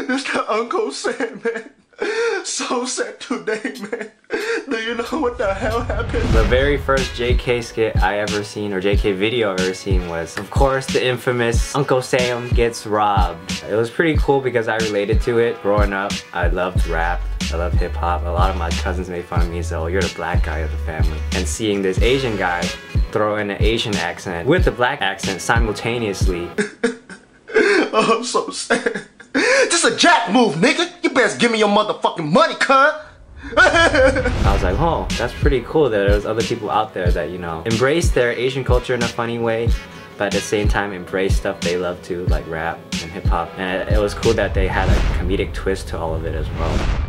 This the Uncle Sam, man. So sad today, man. Do you know what the hell happened? The very first JK skit I ever seen, or JK video I've ever seen, was of course the infamous Uncle Sam gets robbed. It was pretty cool because I related to it. Growing up, I loved rap, I loved hip hop. A lot of my cousins made fun of me and said, oh, you're the black guy of the family. And seeing this Asian guy throw in an Asian accent with a black accent simultaneously. Oh, I'm so sad. This a jack move, nigga. You best give me your motherfucking money, cunt. I was like, oh, that's pretty cool that there's other people out there that, you know, embrace their Asian culture in a funny way, but at the same time embrace stuff they love too, like rap and hip hop. And it was cool that they had a comedic twist to all of it as well.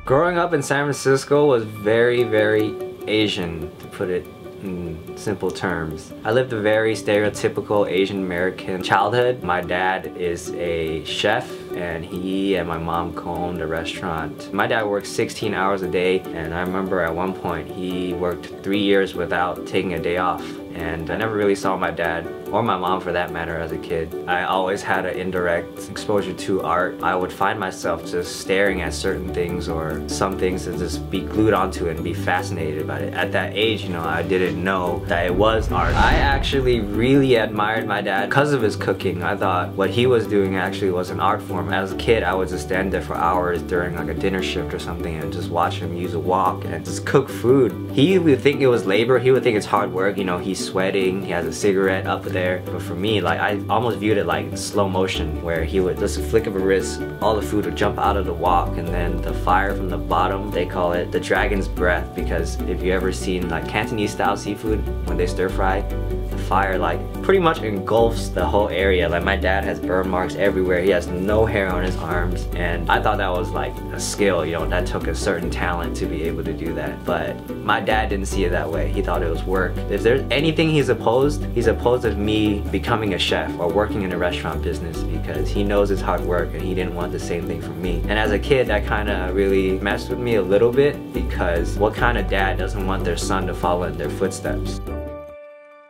Growing up in San Francisco was very, very Asian, to put it in simple terms. I lived a very stereotypical Asian American childhood. My dad is a chef and he and my mom co-owned a restaurant. My dad worked 16 hours a day, and I remember at one point he worked 3 years without taking a day off. And I never really saw my dad, or my mom for that matter, as a kid. I always had an indirect exposure to art. I would find myself just staring at certain things or some things and just be glued onto it and be fascinated by it. At that age, you know, I didn't know that it was art. I actually really admired my dad because of his cooking. I thought what he was doing actually was an art form. As a kid, I would just stand there for hours during like a dinner shift or something and just watch him use a wok and just cook food. He would think it was labor. He would think it's hard work. You know, he's sweating, he has a cigarette up there. But for me, like, I almost viewed it like slow motion, where he would just a flick of a wrist, all the food would jump out of the wok, and then the fire from the bottom, they call it the dragon's breath, because if you ever seen like Cantonese style seafood when they stir fry, the fire like pretty much engulfs the whole area. Like, my dad has burn marks everywhere. He has no hair on his arms, and I thought that was like a skill, you know, that took a certain talent to be able to do that. But my dad didn't see it that way. He thought it was work. If there's anything he's opposed of me becoming a chef or working in a restaurant business, because he knows it's hard work and he didn't want the same thing from me. And as a kid, that kind of really messed with me a little bit, because what kind of dad doesn't want their son to follow in their footsteps?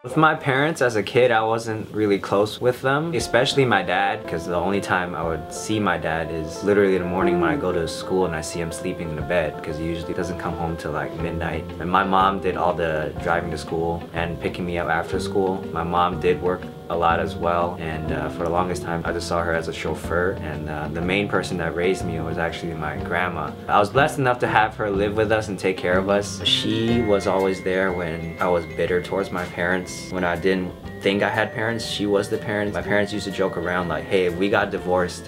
With my parents as a kid, I wasn't really close with them, especially my dad, because the only time I would see my dad is literally in the morning when I go to school and I see him sleeping in the bed, because he usually doesn't come home till like midnight. And my mom did all the driving to school and picking me up after school. My mom did work a lot as well, and for the longest time I just saw her as a chauffeur, and the main person that raised me was actually my grandma. I was blessed enough to have her live with us and take care of us. She was always there when I was bitter towards my parents. When I didn't think I had parents, she was the parent. My parents used to joke around like, hey, if we got divorced,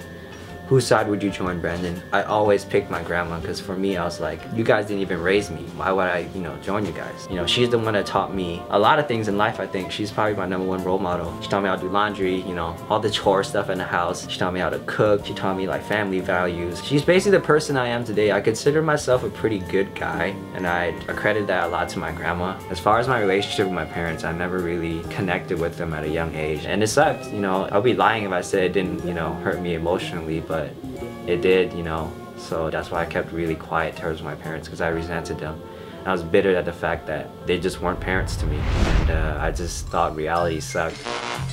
whose side would you join, Brandon? I always picked my grandma, because for me, I was like, you guys didn't even raise me. Why would I, you know, join you guys? You know, she's the one that taught me a lot of things in life, I think. She's probably my #1 role model. She taught me how to do laundry, you know, all the chore stuff in the house. She taught me how to cook. She taught me like family values. She's basically the person I am today. I consider myself a pretty good guy, and I accredit that a lot to my grandma. As far as my relationship with my parents, I never really connected with them at a young age. And it sucked, you know. I'll be lying if I said it didn't, you know, hurt me emotionally, but it did, you know. So that's why I kept really quiet towards my parents, because I resented them. I was bitter at the fact that they just weren't parents to me, and I just thought reality sucked.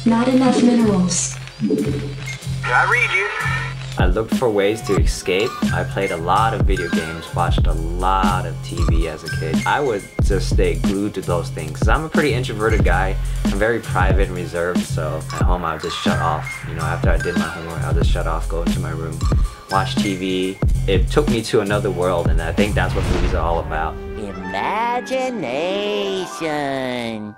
Not enough minerals. I read you. I looked for ways to escape. I played a lot of video games, watched a lot of TV as a kid. I would just stay glued to those things, because I'm a pretty introverted guy. I'm very private and reserved, so at home I would just shut off. You know, after I did my homework, I'll just shut off, go into my room, watch TV. It took me to another world, and I think that's what movies are all about. Imagination.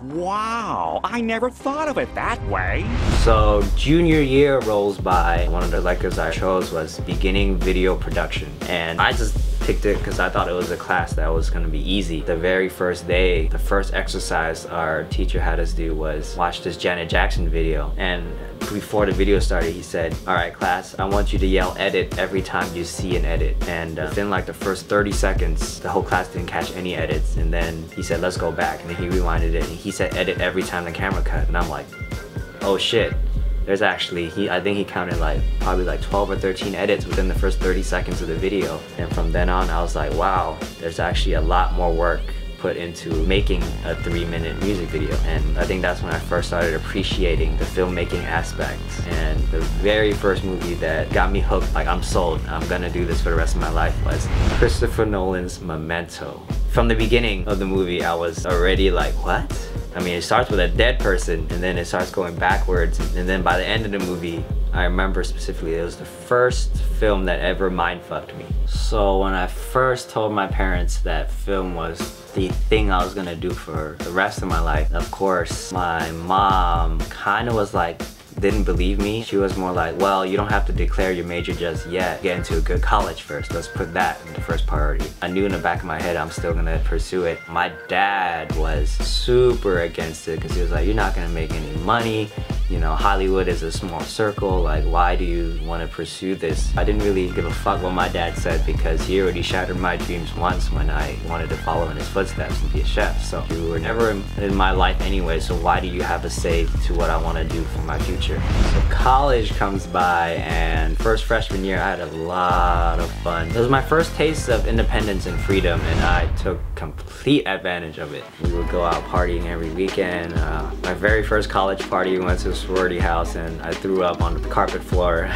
Wow, I never thought of it that way. So junior year rolls by. One of the electives I chose was beginning video production, and I just picked it because I thought it was a class that was going to be easy. The very first day, the first exercise our teacher had us do was watch this Janet Jackson video, and before the video started, he said, all right class, I want you to yell edit every time you see an edit. And within like the first 30 seconds, the whole class didn't catch any edits. And then he said, let's go back. And then he rewinded it, and he said edit every time the camera cut. And I'm like, oh shit. There's actually, I think he counted like probably like 12 or 13 edits within the first 30 seconds of the video. And from then on, I was like, wow, there's actually a lot more work put into making a 3-minute music video. And I think that's when I first started appreciating the filmmaking aspect. And the very first movie that got me hooked, like I'm sold, I'm gonna do this for the rest of my life, was Christopher Nolan's Memento. From the beginning of the movie, I was already like, what? I mean, it starts with a dead person and then it starts going backwards, and then by the end of the movie, I remember specifically it was the first film that ever mindfucked me. So when I first told my parents that film was the thing I was gonna do for the rest of my life, of course, my mom kind of was like, didn't believe me. She was more like, well, you don't have to declare your major just yet. Get into a good college first. Let's put that in the first priority. I knew in the back of my head I'm still gonna pursue it. My dad was super against it because he was like, you're not gonna make any money. You know, Hollywood is a small circle. Like, why do you want to pursue this? I didn't really give a fuck what my dad said because he already shattered my dreams once when I wanted to follow in his footsteps and be a chef. So you were never in my life anyway, so why do you have a say to what I want to do for my future? So college comes by, and first freshman year I had a lot of fun. It was my first taste of independence and freedom, and I took complete advantage of it. We would go out partying every weekend. My very first college party, we went to a sorority house and I threw up on the carpet floor.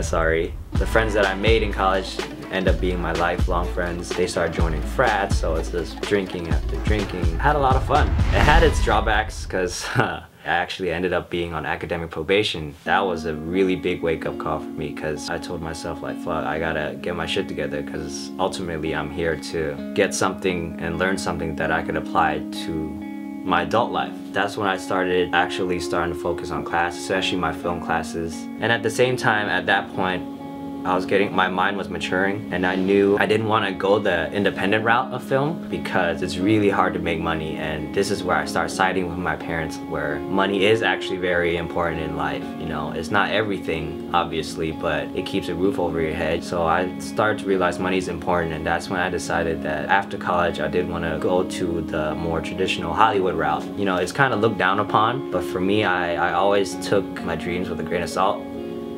Sorry. The friends that I made in college end up being my lifelong friends. They started joining frats, so it's just drinking after drinking. I had a lot of fun. It had its drawbacks because I actually ended up being on academic probation. That was a really big wake-up call for me because I told myself like, fuck, I gotta get my shit together because ultimately I'm here to get something and learn something that I can apply to my adult life. That's when I started actually starting to focus on class, especially my film classes. And at the same time, at that point, my mind was maturing, and I knew I didn't want to go the independent route of film because it's really hard to make money, and this is where I start siding with my parents, where money is actually very important in life. You know, it's not everything, obviously, but it keeps a roof over your head. So I started to realize money is important, and that's when I decided that after college I did want to go to the more traditional Hollywood route. You know, it's kind of looked down upon, but for me, I always took my dreams with a grain of salt.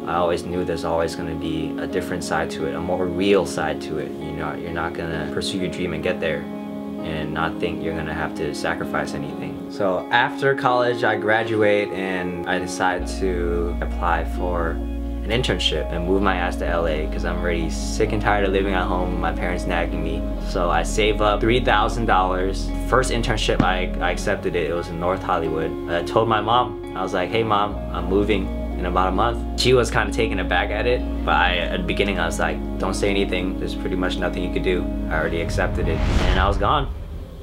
I always knew there's always going to be a different side to it, a more real side to it. You know, you're not going to pursue your dream and get there and not think you're going to have to sacrifice anything. So after college, I graduate and I decide to apply for an internship and move my ass to LA because I'm already sick and tired of living at home with my parents nagging me. So I save up $3,000. First internship, I accepted it. It was in North Hollywood. I told my mom, I was like, hey mom, I'm moving in about a month. She was kind of taken aback at it, but at the beginning I was like, don't say anything, there's pretty much nothing you could do. I already accepted it, and I was gone.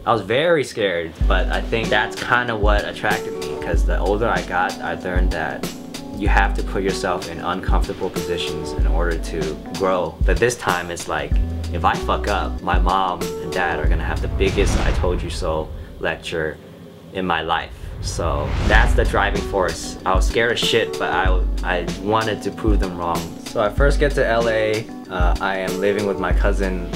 I was very scared, but I think that's kind of what attracted me, because the older I got, I learned that you have to put yourself in uncomfortable positions in order to grow. But this time it's like, if I fuck up, my mom and dad are gonna have the biggest I told you so lecture in my life. So that's the driving force. I was scared as shit, but I wanted to prove them wrong. So I first get to LA. I am living with my cousin,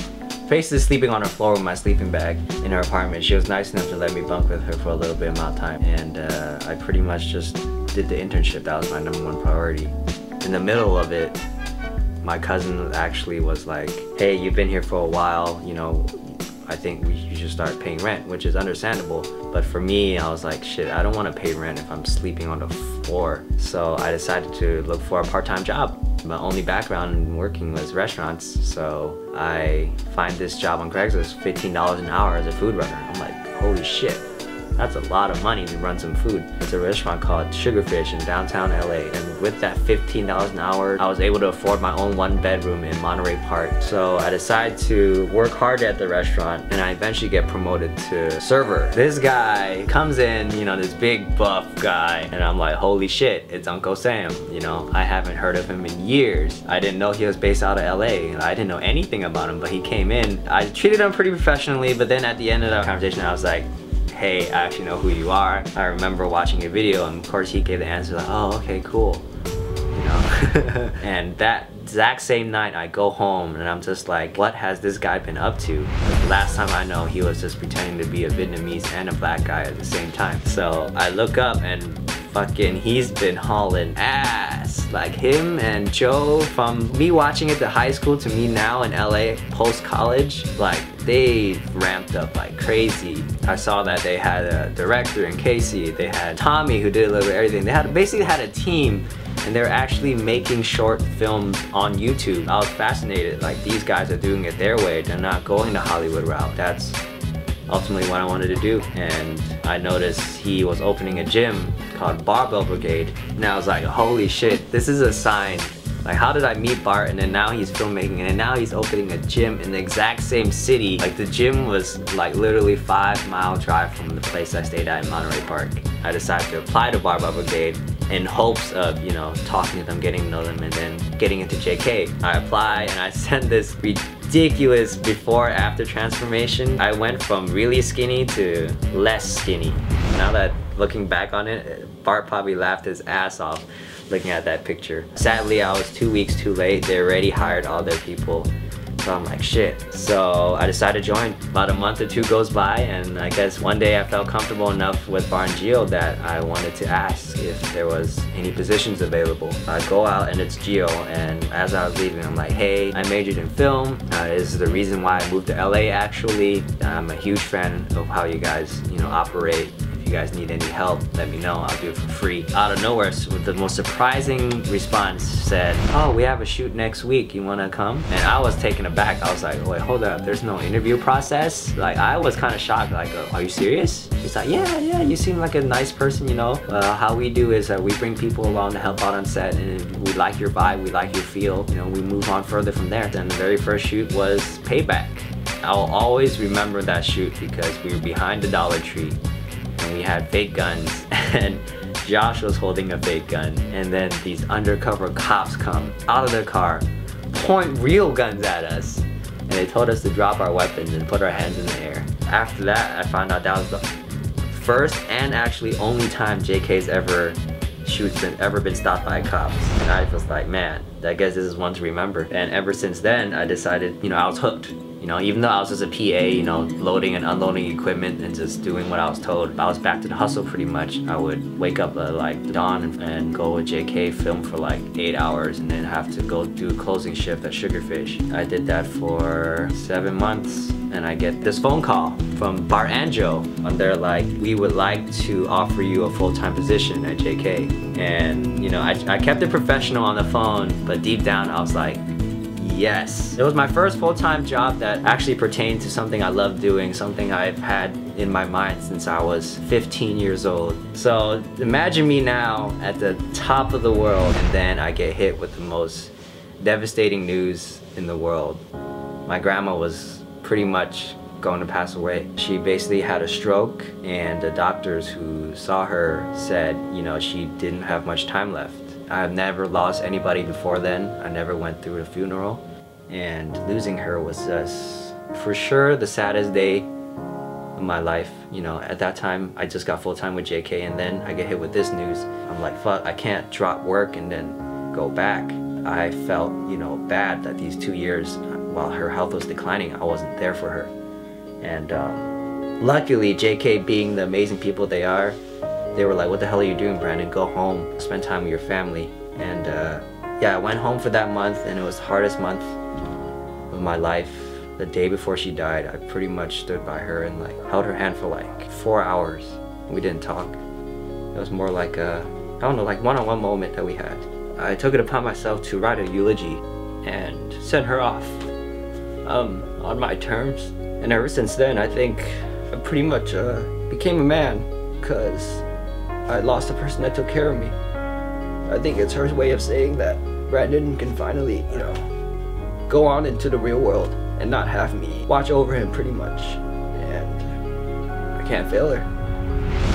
basically sleeping on her floor with my sleeping bag in her apartment. She was nice enough to let me bunk with her for a little bit amount of time, and I pretty much just did the internship. That was my #1 priority. In the middle of it, my cousin actually was like, hey, you've been here for a while, you know, I think you should start paying rent, which is understandable. But for me, I was like, shit, I don't want to pay rent if I'm sleeping on the floor. So I decided to look for a part-time job. My only background in working was restaurants, so I find this job on Craigslist, $15 an hour as a food runner. I'm like, holy shit, that's a lot of money to run some food. It's a restaurant called Sugarfish in downtown LA, and with that $15 an hour, I was able to afford my own 1-bedroom in Monterey Park. So I decided to work hard at the restaurant, and I eventually get promoted to server. This guy comes in, you know, this big buff guy, and I'm like, holy shit, it's Uncle Sam. You know, I haven't heard of him in years. I didn't know he was based out of LA, and I didn't know anything about him, but he came in. I treated him pretty professionally, but then at the end of the conversation, I was like, hey, I actually know who you are. I remember watching your video, and of course he gave the answer like, oh, okay, cool, you know. And that exact same night I go home and I'm just like, what has this guy been up to? The last time I know, he was just pretending to be a Vietnamese and a black guy at the same time. So I look up and fucking he's been hauling ass. Like him and Joe, from me watching it to high school to me now in LA post college, like they ramped up like crazy. I saw that they had a director in Casey, they had Tommy who did a little bit of everything. They basically had a team, and they're actually making short films on YouTube. I was fascinated, like these guys are doing it their way. They're not going the Hollywood route. That's ultimately what I wanted to do. And I noticed he was opening a gym called Barbell Brigade. And I was like, holy shit, this is a sign. Like, how did I meet Bart, and then now he's filmmaking, and then now he's opening a gym in the exact same city. Like, the gym was like literally 5-mile drive from the place I stayed at in Monterey Park. I decided to apply to Barbell Brigade in hopes of, you know, talking to them, getting to know them, and then getting into JK. I apply and I sent this ridiculous before-after transformation. I went from really skinny to less skinny. Now that looking back on it, Bart probably laughed his ass off looking at that picture. Sadly, I was 2 weeks too late. They already hired all their people. So I'm like, shit. So I decided to join. About a month or two goes by, and I guess one day I felt comfortable enough with Bar and Geo that I wanted to ask if there was any positions available. I go out and it's Geo, and as I was leaving, I'm like, hey, I majored in film. This is the reason why I moved to LA actually. I'm a huge fan of how you guys, you know, operate. If you guys need any help, let me know. I'll do it for free. Out of nowhere, so the most surprising response said, oh, we have a shoot next week. You wanna come? And I was taken aback. I was like, wait, hold up. There's no interview process? Like, I was kind of shocked. Like, are you serious? He's like, yeah, you seem like a nice person, you know? How we do is we bring people along to help out on set, and we like your vibe, we like your feel. You know, we move on further from there. Then the very first shoot was Payback. I'll always remember that shoot because we were behind the Dollar Tree. And we had fake guns, and Josh was holding a fake gun, and then these undercover cops come out of their car, point real guns at us, and they told us to drop our weapons and put our hands in the air. After that, I found out that was the first and actually only time JK's ever been stopped by cops. And I was like, man, I guess this is one to remember. And ever since then, I decided, you know, I was hooked. You know, even though I was just a PA, you know, loading and unloading equipment and just doing what I was told, I was back to the hustle pretty much. I would wake up at like dawn and go with JK, film for like 8 hours, and then have to go do a closing shift at Sugarfish. I did that for 7 months, and I get this phone call from Bart and Joe, and they're like, we would like to offer you a full-time position at JK. And, you know, I kept it professional on the phone, but deep down I was like, yes. It was my first full-time job that actually pertained to something I love doing, something I've had in my mind since I was 15 years old. So imagine me now at the top of the world, and then I get hit with the most devastating news in the world. My grandma was pretty much going to pass away. She basically had a stroke, and the doctors who saw her said, you know, she didn't have much time left. I've never lost anybody before then. I never went through a funeral, and losing her was just, for sure, the saddest day of my life. You know, at that time, I just got full-time with JK, and then I get hit with this news. I'm like, fuck, I can't drop work and then go back. I felt, you know, bad that these 2 years, while her health was declining, I wasn't there for her. And luckily, JK, being the amazing people they are, they were like, what the hell are you doing, Brandon? Go home, spend time with your family. And yeah, I went home for that month, and it was the hardest month of my life. The day before she died, I pretty much stood by her and like held her hand for like 4 hours. We didn't talk. It was more like a, I don't know, like one-on-one moment that we had. I took it upon myself to write a eulogy and send her off on my terms. And ever since then, I think I pretty much became a man, because I lost the person that took care of me. I think it's her way of saying that Brandon can finally, you know, go on into the real world and not have me watch over him pretty much. And I can't fail her.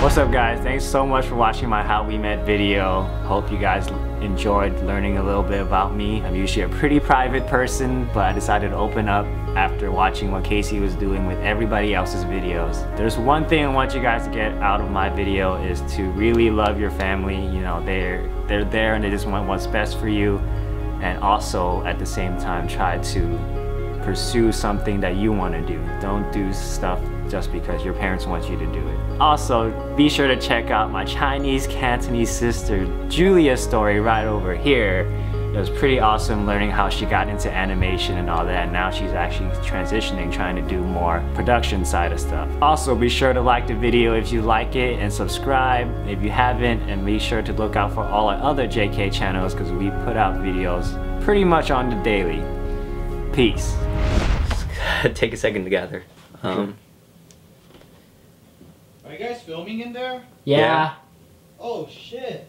What's up, guys? Thanks so much for watching my How We Met video. Hope you guys enjoyed learning a little bit about me. I'm usually a pretty private person, but I decided to open up after watching what Casey was doing with everybody else's videos. There's one thing I want you guys to get out of my video, is to really love your family. You know, they're there and they just want what's best for you, and also at the same time try to pursue something that you want to do. Don't do stuff just because your parents want you to do it. Also, be sure to check out my Chinese Cantonese sister Julia's story right over here. It was pretty awesome learning how she got into animation and all that. Now she's actually transitioning, trying to do more production side of stuff. Also, be sure to like the video if you like it and subscribe if you haven't, and be sure to look out for all our other JK channels because we put out videos pretty much on the daily. Peace. Take a second to gather. Are you guys filming in there? Yeah. Oh shit.